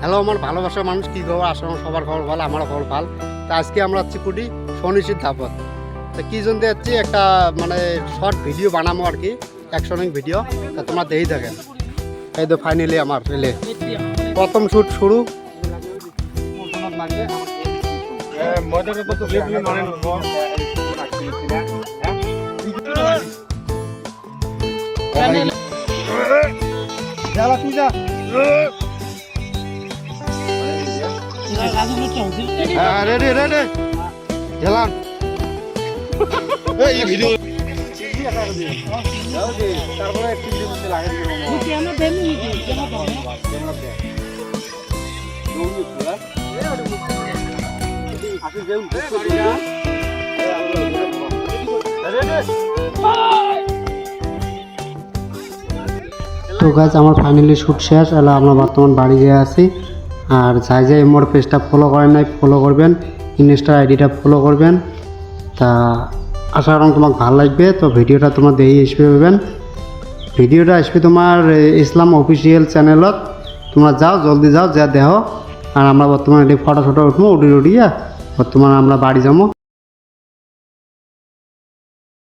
Hello আমার ভালোবাসার মানুষ, কী খবর? আসলে সবার খবর ভালো, আমারও খবর ভালো। তা আজকে আমরা যাচ্ছি কুটি শনিশির ধাপত। তা কী জন্য যাচ্ছি, একটা মানে শর্ট ভিডিও বানাবো আর কি, অ্যাকশনিং ভিডিও। তা তোমরা দেখেই থাকেন। এই তো ফাইনালি আমার রেলে প্রথম শ্যুট শুরু। রেডি রেডি গেলাম। তো গাইজ আমার ফাইনালি শ্যুট শেষ। এলা আমরা বর্তমান বাড়ি গিয়ে আছি। আর যাই যাই মোর পেজটা ফলো করেন নাই ফলো করবেন, ইনস্টার আইডিটা ফলো করবেন। তা আশা করি তোমাকে ভালো লাগবে। তো ভিডিওটা তোমার দেখে আসবে পাবেন। ভিডিওটা আসবে তোমার ইসলাম অফিসিয়াল চ্যানেলত। তোমরা যাও, জলদি যাও, যা দেখো। আর আমরা বর্তমানে ফটো উঠবো, উঠিয়া বর্তমানে আমরা বাড়ি যাবো।